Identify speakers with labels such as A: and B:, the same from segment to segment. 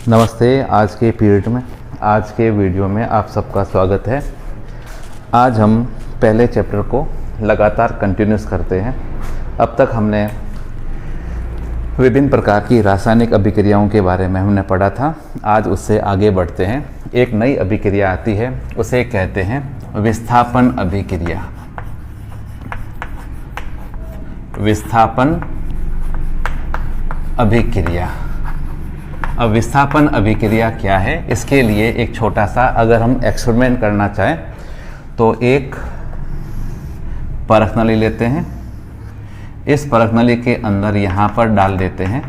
A: नमस्ते। आज के पीरियड में आज के वीडियो में आप सबका स्वागत है। आज हम पहले चैप्टर को लगातार कंटिन्यूस करते हैं। अब तक हमने विभिन्न प्रकार की रासायनिक अभिक्रियाओं के बारे में हमने पढ़ा था। आज उससे आगे बढ़ते हैं। एक नई अभिक्रिया आती है, उसे कहते हैं विस्थापन अभिक्रिया। विस्थापन अभिक्रिया। अब विस्थापन अभिक्रिया क्या है, इसके लिए एक छोटा सा अगर हम एक्सपेरिमेंट करना चाहें तो एक परख नली लेते हैं। इस परख नली के अंदर यहाँ पर डाल देते हैं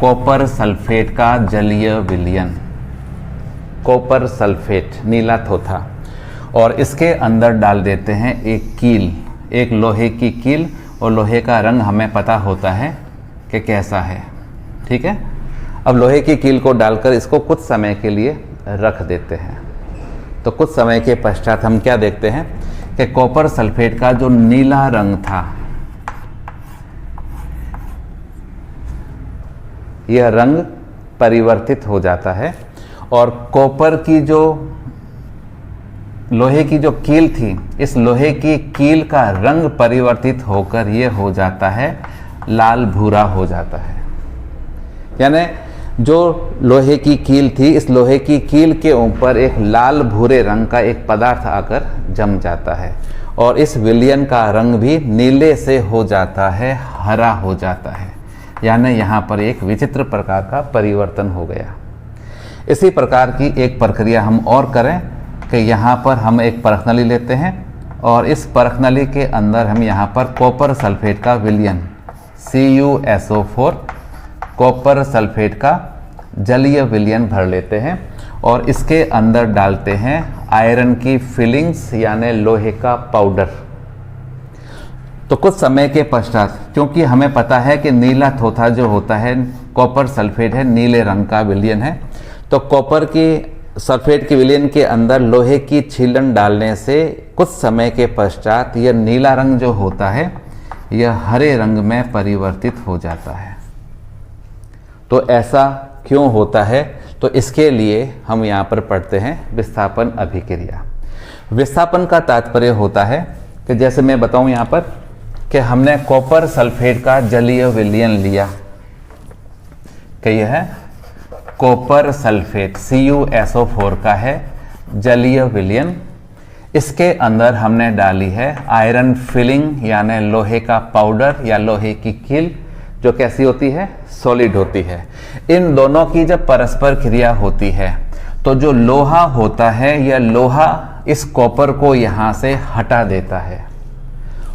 A: कॉपर सल्फेट का जलीय विलयन, कॉपर सल्फेट नीला थोथा, और इसके अंदर डाल देते हैं एक कील, एक लोहे की कील, और लोहे का रंग हमें पता होता है कि कैसा है। ठीक है। अब लोहे की कील को डालकर इसको कुछ समय के लिए रख देते हैं। तो कुछ समय के पश्चात हम क्या देखते हैं कि कॉपर सल्फेट का जो नीला रंग था, यह रंग परिवर्तित हो जाता है, और कॉपर की जो लोहे की जो कील थी, इस लोहे की कील का रंग परिवर्तित होकर यह हो जाता है लाल भूरा हो जाता है। यानी जो लोहे की कील थी, इस लोहे की कील के ऊपर एक लाल भूरे रंग का एक पदार्थ आकर जम जाता है, और इस विलयन का रंग भी नीले से हो जाता है, हरा हो जाता है। यानी यहाँ पर एक विचित्र प्रकार का परिवर्तन हो गया। इसी प्रकार की एक प्रक्रिया हम और करें कि यहाँ पर हम एक परख नली लेते हैं, और इस परख नली के अंदर हम यहाँ पर कॉपर सल्फेट का विलयन CuSO4 कॉपर सल्फेट का जलीय विलयन भर लेते हैं, और इसके अंदर डालते हैं आयरन की फिलिंग्स यानी लोहे का पाउडर। तो कुछ समय के पश्चात, क्योंकि हमें पता है कि नीला थोथा जो होता है कॉपर सल्फेट है, नीले रंग का विलयन है, तो कॉपर की सल्फेट के विलयन के अंदर लोहे की छीलन डालने से कुछ समय के पश्चात यह नीला रंग जो होता है यह हरे रंग में परिवर्तित हो जाता है। तो ऐसा क्यों होता है, तो इसके लिए हम यहाँ पर पढ़ते हैं विस्थापन अभिक्रिया। विस्थापन का तात्पर्य होता है कि जैसे मैं बताऊँ यहाँ पर कि हमने कॉपर सल्फेट का जलीय विलयन लिया, कि यह कॉपर सल्फेट CuSO4 का है जलीय विलयन। इसके अंदर हमने डाली है आयरन फिलिंग यानी लोहे का पाउडर या लोहे की कील, जो कैसी होती है, सॉलिड होती है। इन दोनों की जब परस्पर क्रिया होती है तो जो लोहा होता है, यह लोहा इस कॉपर को यहाँ से हटा देता है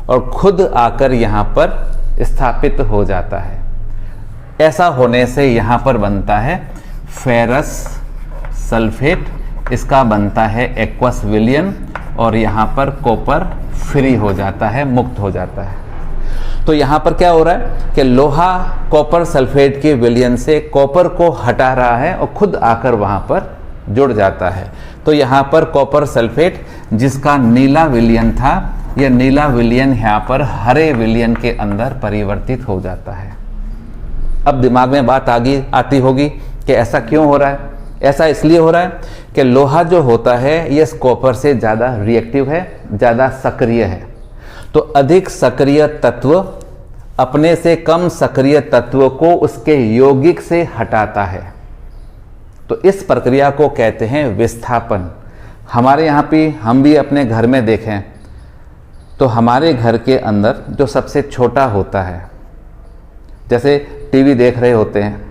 A: और खुद आकर यहाँ पर स्थापित हो जाता है। ऐसा होने से यहाँ पर बनता है फेरस सल्फेट, इसका बनता है एक्वस विलयन, और यहाँ पर कॉपर फ्री हो जाता है, मुक्त हो जाता है। तो यहाँ पर क्या हो रहा है कि लोहा कॉपर सल्फेट के विलयन से कॉपर को हटा रहा है और खुद आकर वहाँ पर जुड़ जाता है। तो यहाँ पर कॉपर सल्फेट जिसका नीला विलयन था, यह नीला विलयन यहाँ पर हरे विलयन के अंदर परिवर्तित हो जाता है। अब दिमाग में बात आती होगी कि ऐसा क्यों हो रहा है। ऐसा इसलिए हो रहा है कि लोहा जो होता है यह कॉपर से ज़्यादा रिएक्टिव है, ज़्यादा सक्रिय है। तो अधिक सक्रिय तत्व अपने से कम सक्रिय तत्व को उसके यौगिक से हटाता है। तो इस प्रक्रिया को कहते हैं विस्थापन। हमारे यहाँ पे हम भी अपने घर में देखें तो हमारे घर के अंदर जो सबसे छोटा होता है, जैसे टीवी देख रहे होते हैं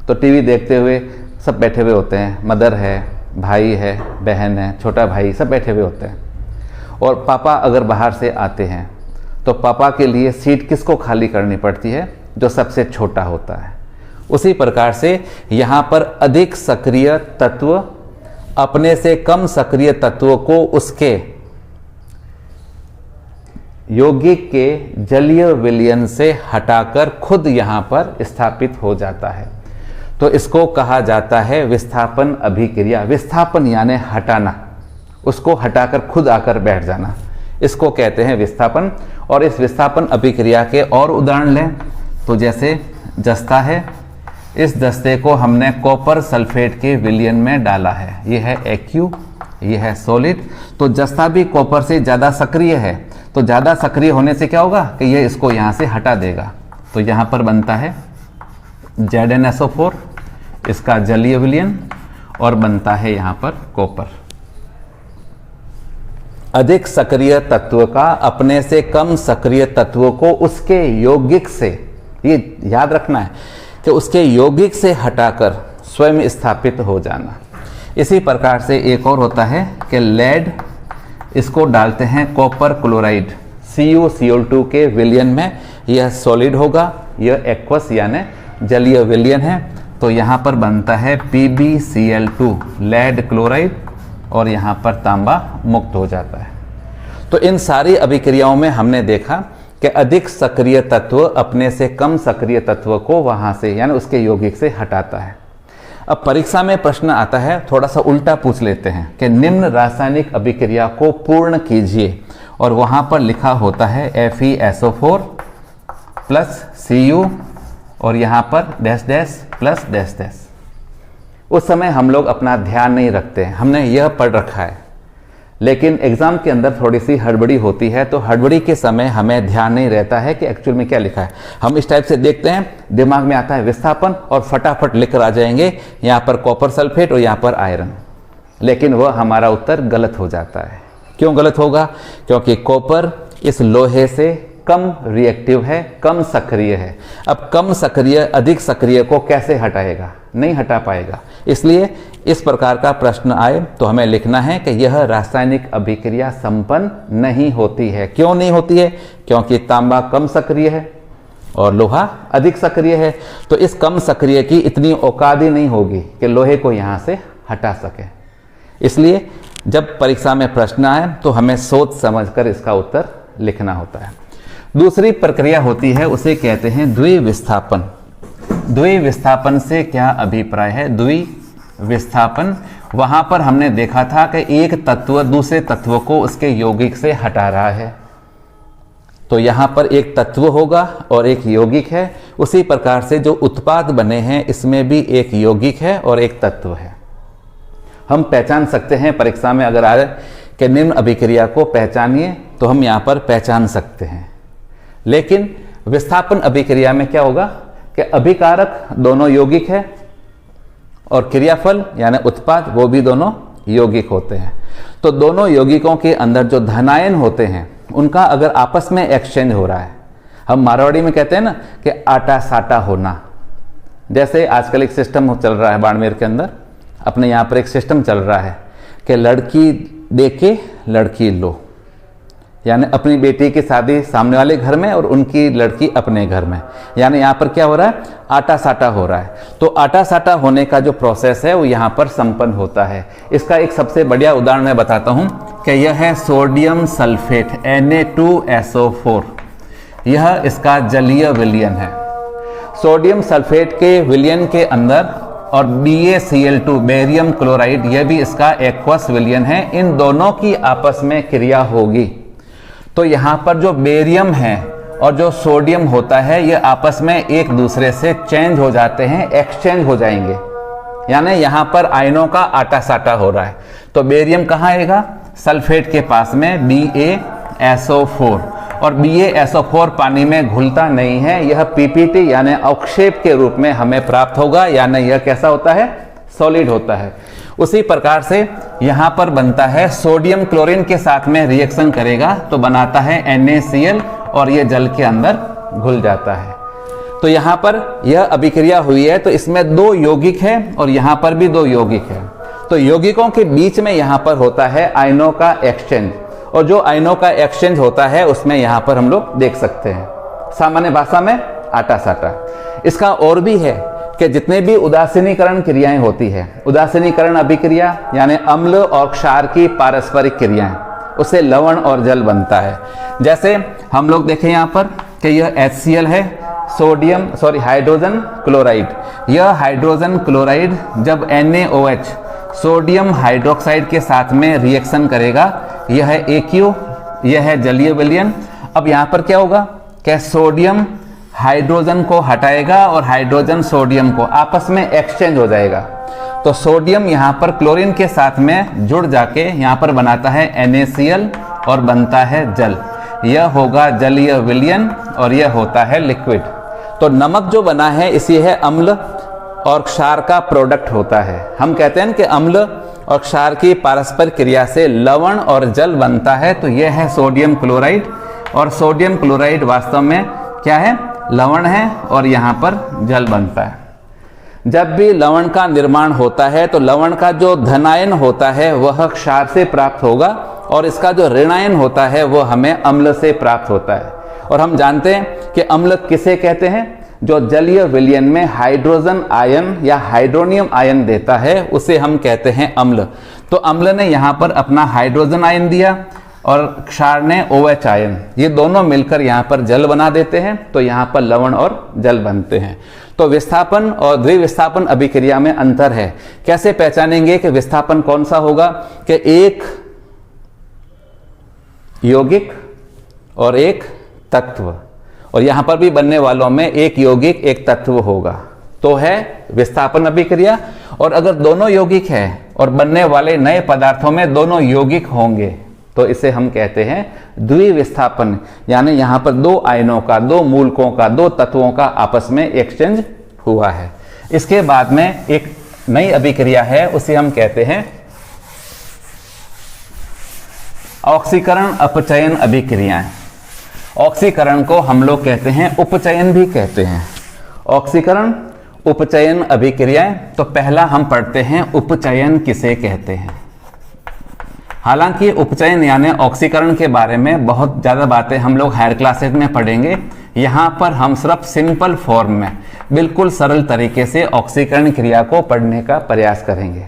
A: तो टीवी देखते हुए सब बैठे हुए होते हैं, मदर है, भाई है, बहन है, छोटा भाई, सब बैठे हुए होते हैं। और पापा अगर बाहर से आते हैं तो पापा के लिए सीट किसको खाली करनी पड़ती है, जो सबसे छोटा होता है। उसी प्रकार से यहाँ पर अधिक सक्रिय तत्व अपने से कम सक्रिय तत्वों को उसके यौगिक के जलीय विलयन से हटाकर खुद यहाँ पर स्थापित हो जाता है। तो इसको कहा जाता है विस्थापन अभिक्रिया। विस्थापन यानी हटाना, उसको हटाकर खुद आकर बैठ जाना, इसको कहते हैं विस्थापन। और इस विस्थापन अभिक्रिया के और उदाहरण लें तो जैसे जस्ता है, इस दस्ते को हमने कॉपर सल्फेट के विलयन में डाला है। ये है एक्यू, ये है सॉलिड। तो जस्ता भी कॉपर से ज़्यादा सक्रिय है, तो ज़्यादा सक्रिय होने से क्या होगा कि ये इसको यहाँ से हटा देगा। तो यहाँ पर बनता है ZnSO4, इसका जलीय विलयन, और बनता है यहाँ पर कॉपर। अधिक सक्रिय तत्व का अपने से कम सक्रिय तत्वों को उसके यौगिक से, ये याद रखना है कि उसके यौगिक से हटाकर स्वयं स्थापित हो जाना। इसी प्रकार से एक और होता है कि लेड, इसको डालते हैं कॉपर क्लोराइड CuCl2 के विलयन में, यह सॉलिड होगा, यह एक्वस यानी जलीय विलयन है। तो यहाँ पर बनता है PbCl2 लेड क्लोराइड, और यहाँ पर तांबा मुक्त हो जाता है। तो इन सारी अभिक्रियाओं में हमने देखा कि अधिक सक्रिय तत्व अपने से कम सक्रिय तत्व को वहाँ से यानी उसके यौगिक से हटाता है। अब परीक्षा में प्रश्न आता है, थोड़ा सा उल्टा पूछ लेते हैं कि निम्न रासायनिक अभिक्रिया को पूर्ण कीजिए, और वहाँ पर लिखा होता है FeSO4 प्लस Cu, और यहाँ पर dash dash plus dash dash. उस समय हम लोग अपना ध्यान नहीं रखते हैं, हमने यह पढ़ रखा है, लेकिन एग्जाम के अंदर थोड़ी सी हड़बड़ी होती है, तो हड़बड़ी के समय हमें ध्यान नहीं रहता है कि एक्चुअल में क्या लिखा है। हम इस टाइप से देखते हैं, दिमाग में आता है विस्थापन, और फटाफट लिख कर आ जाएंगे यहाँ पर कॉपर सल्फेट और यहाँ पर आयरन, लेकिन वह हमारा उत्तर गलत हो जाता है। क्यों गलत होगा? क्योंकि कॉपर इस लोहे से कम रिएक्टिव है, कम सक्रिय है। अब कम सक्रिय अधिक सक्रिय को कैसे हटाएगा? नहीं हटा पाएगा। इसलिए इस प्रकार का प्रश्न आए तो हमें लिखना है कि यह रासायनिक अभिक्रिया संपन्न नहीं होती है। क्यों नहीं होती है? क्योंकि तांबा कम सक्रिय है और लोहा अधिक सक्रिय है। तो इस कम सक्रिय की इतनी औकात ही नहीं होगी कि लोहे को यहाँ से हटा सके। इसलिए जब परीक्षा में प्रश्न आए तो हमें सोच समझकर इसका उत्तर लिखना होता है। दूसरी प्रक्रिया होती है, उसे कहते हैं द्विविस्थापन। द्विविस्थापन से क्या अभिप्राय है? द्विविस्थापन, वहां पर हमने देखा था कि एक तत्व दूसरे तत्व को उसके यौगिक से हटा रहा है। तो यहां पर एक तत्व होगा और एक यौगिक है। उसी प्रकार से जो उत्पाद बने हैं इसमें भी एक यौगिक है और एक तत्व है। हम पहचान सकते हैं, परीक्षा में अगर आए कि निम्न अभिक्रिया को पहचानिए, तो हम यहाँ पर पहचान सकते हैं। लेकिन विस्थापन अभिक्रिया में क्या होगा कि अभिकारक दोनों यौगिक है और क्रियाफल यानी उत्पाद वो भी दोनों यौगिक होते हैं। तो दोनों यौगिकों के अंदर जो धनायन होते हैं उनका अगर आपस में एक्सचेंज हो रहा है, हम मारवाड़ी में कहते हैं ना कि आटा साटा होना। जैसे आजकल एक सिस्टम चल रहा है बाड़मेर के अंदर, अपने यहाँ पर एक सिस्टम चल रहा है कि लड़की दे के लड़की लो, यानी अपनी बेटी की शादी सामने वाले घर में और उनकी लड़की अपने घर में, यानी यहाँ पर क्या हो रहा है? आटा साटा हो रहा है। तो आटा साटा होने का जो प्रोसेस है वो यहाँ पर संपन्न होता है। इसका एक सबसे बढ़िया उदाहरण मैं बताता हूँ कि यह है सोडियम सल्फेट Na2SO4, यह इसका जलीय विलयन है। सोडियम सल्फेट के विलयन के अंदर और BaCl2 बेरियम क्लोराइड, यह भी इसका एक्वस विलयन है। इन दोनों की आपस में क्रिया होगी तो यहाँ पर जो बेरियम है और जो सोडियम होता है ये आपस में एक दूसरे से चेंज हो जाते हैं, एक्सचेंज हो जाएंगे, यानी यहाँ पर आयनों का आटा साटा हो रहा है। तो बेरियम कहाँ आएगा? सल्फेट के पास में BaSO4, और BaSO4 पानी में घुलता नहीं है, यह PPT यानी अवक्षेप के रूप में हमें प्राप्त होगा, यानी यह कैसा होता है? सॉलिड होता है। उसी प्रकार से यहाँ पर बनता है सोडियम क्लोरीन के साथ में रिएक्शन करेगा तो बनाता है NaCl और ये जल के अंदर घुल जाता है। तो यहाँ पर यह अभिक्रिया हुई है तो इसमें दो यौगिक है और यहाँ पर भी दो यौगिक है। तो यौगिकों के बीच में यहाँ पर होता है आयनों का एक्सचेंज, और जो आयनों का एक्सचेंज होता है उसमें यहाँ पर हम लोग देख सकते हैं सामान्य भाषा में आटा साटा। इसका और भी है कि जितने भी उदासीनीकरण क्रियाएं होती है, उदासीनीकरण अभिक्रिया यानी अम्ल और क्षार की पारस्परिक क्रियाएं, उससे लवण और जल बनता है। जैसे हम लोग देखें यहाँ पर कि यह HCl है, हाइड्रोजन क्लोराइड। यह हाइड्रोजन क्लोराइड जब NaOH सोडियम हाइड्रोक्साइड के साथ में रिएक्शन करेगा, यह है AQ, यह है जलीय विलयन। अब यहाँ पर क्या होगा कि सोडियम हाइड्रोजन को हटाएगा और हाइड्रोजन सोडियम को आपस में एक्सचेंज हो जाएगा। तो सोडियम यहाँ पर क्लोरीन के साथ में जुड़ जाके यहाँ पर बनाता है NaCl और बनता है जल। यह होगा जलीय विलयन और यह होता है लिक्विड। तो नमक जो बना है इसी है अम्ल और क्षार का प्रोडक्ट होता है। हम कहते हैं कि अम्ल और क्षार की पारस्परिक क्रिया से लवण और जल बनता है। तो यह है सोडियम क्लोराइड और सोडियम क्लोराइड वास्तव में क्या है, लवण है और यहाँ पर जल बनता है। जब भी लवण का निर्माण होता है तो लवण का जो धनायन होता है वह क्षार से प्राप्त होगा और इसका जो ऋणायन होता है वो हमें अम्ल से प्राप्त होता है। और हम जानते हैं कि अम्ल किसे कहते हैं, जो जलीय विलयन में हाइड्रोजन आयन या हाइड्रोनियम आयन देता है उसे हम कहते हैं अम्ल। तो अम्ल ने यहाँ पर अपना हाइड्रोजन आयन दिया और क्षार ने OH आयन, ये दोनों मिलकर यहाँ पर जल बना देते हैं। तो यहाँ पर लवण और जल बनते हैं। तो विस्थापन और द्विविस्थापन अभिक्रिया में अंतर है। कैसे पहचानेंगे कि विस्थापन कौन सा होगा, कि एक यौगिक और एक तत्व, और यहां पर भी बनने वालों में एक यौगिक एक तत्व होगा तो है विस्थापन अभिक्रिया। और अगर दोनों यौगिक है और बनने वाले नए पदार्थों में दोनों यौगिक होंगे तो इसे हम कहते हैं द्विविस्थापन। यानी यहां पर दो आयनों का, दो मूलकों का, दो तत्वों का आपस में एक्सचेंज हुआ है। इसके बाद में एक नई अभिक्रिया है, उसे हम कहते हैं ऑक्सीकरण अपचयन अभिक्रियाएं। ऑक्सीकरण को हम लोग कहते हैं उपचयन भी कहते हैं। ऑक्सीकरण उपचयन अभिक्रियाएं। तो पहला हम पढ़ते हैं उपचयन किसे कहते हैं। हालांकि उपचयन यानी ऑक्सीकरण के बारे में बहुत ज़्यादा बातें हम लोग हायर क्लासेज में पढ़ेंगे। यहाँ पर हम सिर्फ सिंपल फॉर्म में बिल्कुल सरल तरीके से ऑक्सीकरण क्रिया को पढ़ने का प्रयास करेंगे।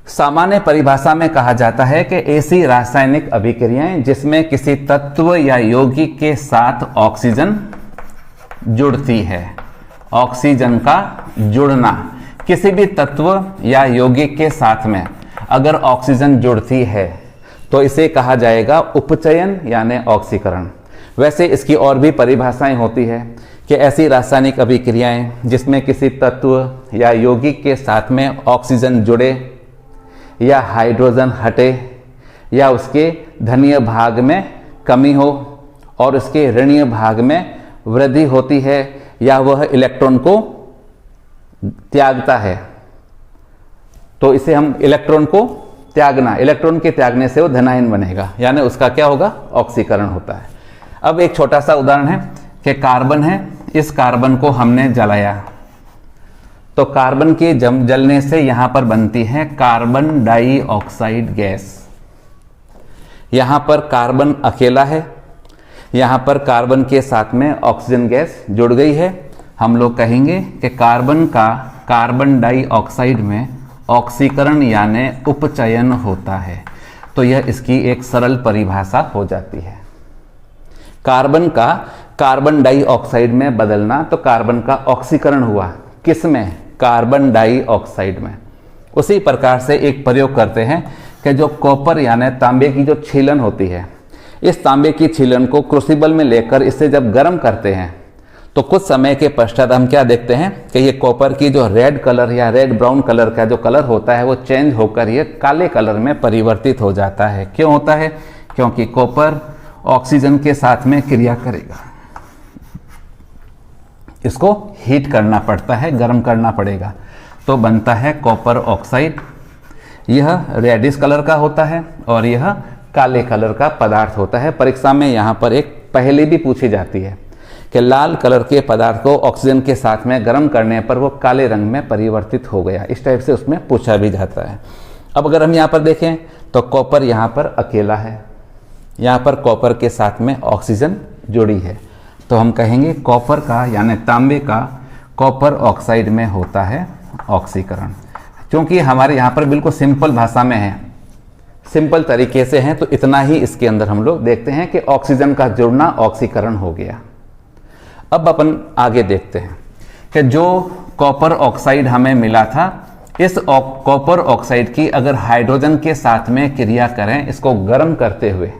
A: सामान्य परिभाषा में कहा जाता है कि ऐसी रासायनिक अभिक्रियाएं जिसमें किसी तत्व या यौगिक के साथ ऑक्सीजन जुड़ती है। ऑक्सीजन का जुड़ना, किसी भी तत्व या यौगिक के साथ में अगर ऑक्सीजन जुड़ती है तो इसे कहा जाएगा उपचयन यानी ऑक्सीकरण। वैसे इसकी और भी परिभाषाएं होती है कि ऐसी रासायनिक अभिक्रियाएं जिसमें किसी तत्व या यौगिक के साथ में ऑक्सीजन जुड़े या हाइड्रोजन हटे या उसके धनीय भाग में कमी हो और उसके ऋणीय भाग में वृद्धि होती है या वह इलेक्ट्रॉन को त्यागता है, तो इसे हम इलेक्ट्रॉन को त्यागना, इलेक्ट्रॉन के त्यागने से वो धनायन बनेगा, यानी उसका क्या होगा, ऑक्सीकरण होता है। अब एक छोटा सा उदाहरण है कि कार्बन है, इस कार्बन को हमने जलाया तो कार्बन के जलने से यहां पर बनती है कार्बन डाइऑक्साइड गैस। यहां पर कार्बन अकेला है, यहां पर कार्बन के साथ में ऑक्सीजन गैस जुड़ गई है। हम लोग कहेंगे कि कार्बन का कार्बन डाइऑक्साइड में ऑक्सीकरण यानी उपचयन होता है। तो यह इसकी एक सरल परिभाषा हो जाती है। कार्बन का कार्बन डाइऑक्साइड में बदलना, तो कार्बन का ऑक्सीकरण हुआ, किस में, कार्बन डाइऑक्साइड में। उसी प्रकार से एक प्रयोग करते हैं कि जो कॉपर यानी तांबे की जो छीलन होती है, इस तांबे की छीलन को क्रूसिबल में लेकर इसे जब गर्म करते हैं तो कुछ समय के पश्चात हम क्या देखते हैं कि ये कॉपर की जो रेड कलर या रेड ब्राउन कलर का जो कलर होता है वो चेंज होकर ये काले कलर में परिवर्तित हो जाता है। क्यों होता है, क्योंकि कॉपर ऑक्सीजन के साथ में क्रिया करेगा, इसको हीट करना पड़ता है, गर्म करना पड़ेगा, तो बनता है कॉपर ऑक्साइड। यह रेडिश कलर का होता है और यह काले कलर का पदार्थ होता है। परीक्षा में यहाँ पर एक पहेली भी पूछी जाती है कि लाल कलर के पदार्थ को ऑक्सीजन के साथ में गर्म करने पर वो काले रंग में परिवर्तित हो गया, इस टाइप से उसमें पूछा भी जाता है। अब अगर हम यहाँ पर देखें तो कॉपर यहाँ पर अकेला है, यहाँ पर कॉपर के साथ में ऑक्सीजन जुड़ी है, तो हम कहेंगे कॉपर का यानी तांबे का कॉपर ऑक्साइड में होता है ऑक्सीकरण। क्योंकि हमारे यहाँ पर बिल्कुल सिंपल भाषा में है, सिंपल तरीके से है, तो इतना ही इसके अंदर हम लोग देखते हैं कि ऑक्सीजन का जुड़ना ऑक्सीकरण हो गया। अब अपन आगे देखते हैं कि जो कॉपर ऑक्साइड हमें मिला था, इस कॉपर ऑक्साइड की अगर हाइड्रोजन के साथ में क्रिया करें इसको गर्म करते हुए,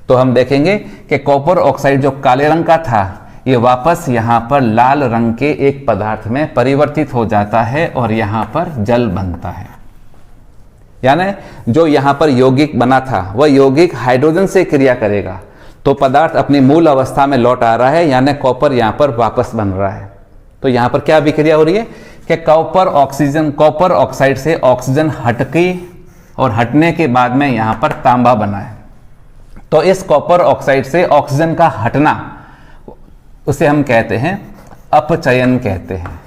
A: तो हम देखेंगे कि कॉपर ऑक्साइड जो काले रंग का था ये वापस यहाँ पर लाल रंग के एक पदार्थ में परिवर्तित हो जाता है और यहाँ पर जल बनता है। यानी जो यहाँ पर यौगिक बना था वह यौगिक हाइड्रोजन से क्रिया करेगा तो पदार्थ अपनी मूल अवस्था में लौट आ रहा है, यानी कॉपर यहाँ पर वापस बन रहा है। तो यहाँ पर क्या अभिक्रिया हो रही है कि कॉपर ऑक्साइड से ऑक्सीजन हट गई और हटने के बाद में यहाँ पर तांबा बना है। तो इस कॉपर ऑक्साइड से ऑक्सीजन का हटना उसे हम कहते हैं अपचयन कहते हैं।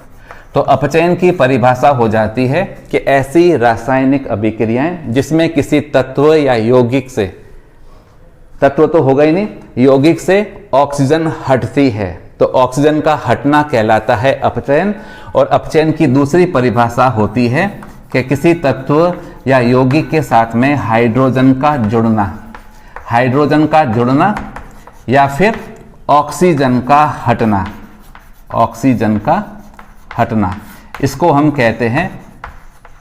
A: तो अपचयन की परिभाषा हो जाती है कि ऐसी रासायनिक अभिक्रियाएं जिसमें किसी तत्व या यौगिक से, तत्व तो होगा ही नहीं, यौगिक से ऑक्सीजन हटती है तो ऑक्सीजन का हटना कहलाता है अपचयन। और अपचयन की दूसरी परिभाषा होती है कि किसी तत्व या यौगिक के साथ में हाइड्रोजन का जुड़ना या फिर ऑक्सीजन का हटना, इसको हम कहते हैं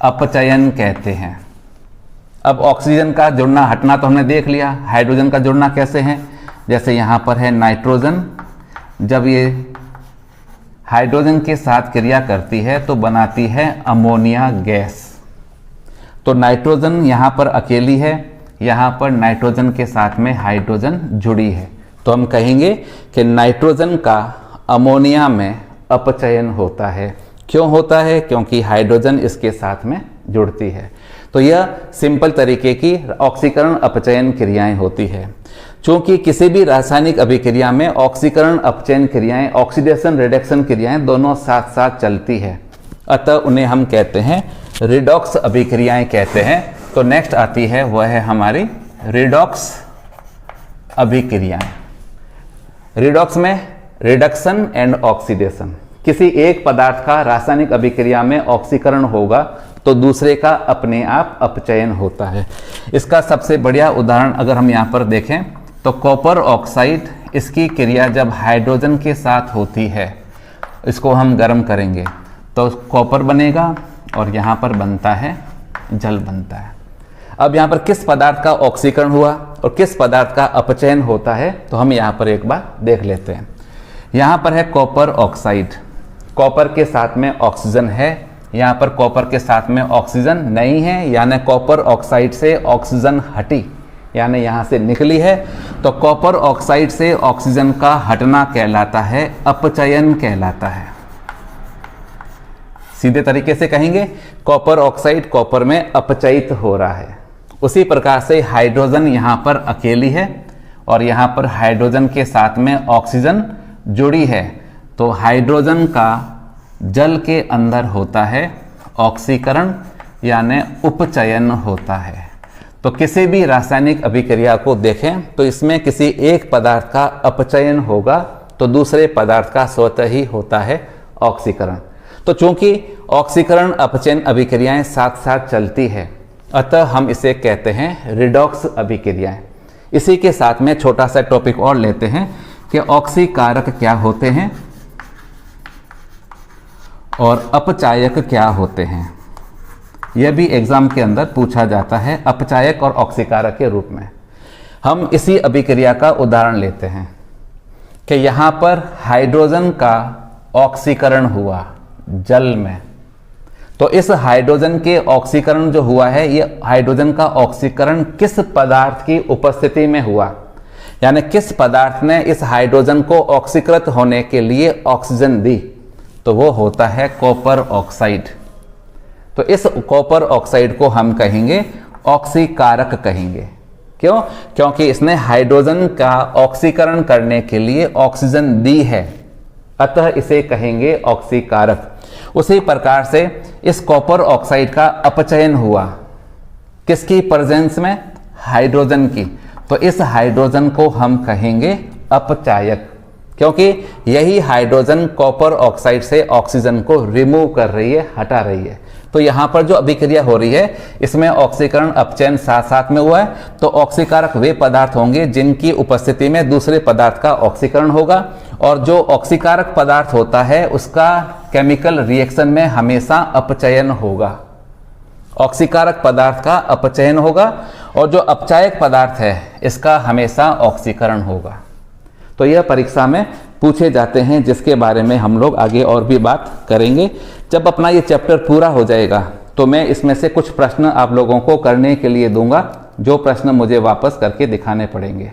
A: अपचयन कहते हैं। अब ऑक्सीजन का जुड़ना हटना तो हमने देख लिया, हाइड्रोजन का जुड़ना कैसे है, जैसे यहाँ पर है नाइट्रोजन, जब ये हाइड्रोजन के साथ क्रिया करती है तो बनाती है अमोनिया गैस। तो नाइट्रोजन यहाँ पर अकेली है, यहाँ पर नाइट्रोजन के साथ में हाइड्रोजन जुड़ी है, तो हम कहेंगे कि नाइट्रोजन का अमोनिया में अपचयन होता है। क्यों होता है? क्योंकि हाइड्रोजन इसके साथ में जुड़ती है। तो यह सिंपल तरीके की ऑक्सीकरण अपचयन क्रियाएं होती है। चूंकि किसी भी रासायनिक अभिक्रिया में ऑक्सीकरण अपचयन क्रियाएं, ऑक्सीडेशन रिडक्शन क्रियाएं दोनों साथ साथ चलती है, अतः उन्हें हम कहते हैं रिडॉक्स अभिक्रियाएं कहते हैं। तो नेक्स्ट आती है वह है हमारी रिडॉक्स अभिक्रियाएं। रिडॉक्स में रिडक्शन एंड ऑक्सीडेशन, किसी एक पदार्थ का रासायनिक अभिक्रिया में ऑक्सीकरण होगा तो दूसरे का अपने आप अपचयन होता है। इसका सबसे बढ़िया उदाहरण अगर हम यहाँ पर देखें तो कॉपर ऑक्साइड, इसकी क्रिया जब हाइड्रोजन के साथ होती है, इसको हम गर्म करेंगे तो कॉपर बनेगा और यहाँ पर बनता है जल बनता है। अब यहाँ पर किस पदार्थ का ऑक्सीकरण हुआ और किस पदार्थ का अपचयन होता है तो हम यहाँ पर एक बार देख लेते हैं। यहाँ पर है कॉपर ऑक्साइड, कॉपर के साथ में ऑक्सीजन है, यहाँ पर कॉपर के साथ में ऑक्सीजन नहीं है, यानी कॉपर ऑक्साइड से ऑक्सीजन हटी, यानी यहाँ से निकली है। तो कॉपर ऑक्साइड से ऑक्सीजन का हटना कहलाता है अपचयन कहलाता है। सीधे तरीके से कहेंगे कॉपर ऑक्साइड कॉपर में अपचयित हो रहा है। उसी प्रकार से हाइड्रोजन यहाँ पर अकेली है और यहाँ पर हाइड्रोजन के साथ में ऑक्सीजन जुड़ी है, तो हाइड्रोजन का जल के अंदर होता है ऑक्सीकरण यानी उपचयन होता है। तो किसी भी रासायनिक अभिक्रिया को देखें तो इसमें किसी एक पदार्थ का अपचयन होगा तो दूसरे पदार्थ का स्वतः ही होता है ऑक्सीकरण। तो चूंकि ऑक्सीकरण अपचयन अभिक्रियाएं साथ साथ चलती है, अतः हम इसे कहते हैं रिडॉक्स अभिक्रियाएं। इसी के साथ में छोटा सा टॉपिक और लेते हैं कि ऑक्सीकारक क्या होते हैं और अपचायक क्या होते हैं। यह भी एग्जाम के अंदर पूछा जाता है अपचायक और ऑक्सीकारक के रूप में। हम इसी अभिक्रिया का उदाहरण लेते हैं कि यहाँ पर हाइड्रोजन का ऑक्सीकरण हुआ जल में, तो इस हाइड्रोजन के ऑक्सीकरण जो हुआ है, ये हाइड्रोजन का ऑक्सीकरण किस पदार्थ की उपस्थिति में हुआ, यानी किस पदार्थ ने इस हाइड्रोजन को ऑक्सीकृत होने के लिए ऑक्सीजन दी, तो वो होता है कॉपर ऑक्साइड। तो इस कॉपर ऑक्साइड को हम कहेंगे ऑक्सीकारक कहेंगे। क्यों? क्योंकि इसने हाइड्रोजन का ऑक्सीकरण करने के लिए ऑक्सीजन दी है, अतः इसे कहेंगे ऑक्सीकारक। उसी प्रकार से इस कॉपर ऑक्साइड का अपचयन हुआ किसकी प्रेजेंस में? हाइड्रोजन की, तो इस हाइड्रोजन को हम कहेंगे अपचायक, क्योंकि यही हाइड्रोजन कॉपर ऑक्साइड से ऑक्सीजन को रिमूव कर रही है, हटा रही है। तो यहाँ पर जो अभिक्रिया हो रही है इसमें ऑक्सीकरण अपचयन साथ साथ में हुआ है, तो ऑक्सीकारक वे पदार्थ होंगे जिनकी उपस्थिति में दूसरे पदार्थ का ऑक्सीकरण होगा, और जो ऑक्सीकारक पदार्थ होता है उसका केमिकल रिएक्शन में हमेशा अपचयन होगा। ऑक्सीकारक पदार्थ का अपचयन होगा और जो अपचायक पदार्थ है इसका हमेशा ऑक्सीकरण होगा। तो यह परीक्षा में पूछे जाते हैं, जिसके बारे में हम लोग आगे और भी बात करेंगे। जब अपना ये चैप्टर पूरा हो जाएगा तो मैं इसमें से कुछ प्रश्न आप लोगों को करने के लिए दूंगा, जो प्रश्न मुझे वापस करके दिखाने पड़ेंगे।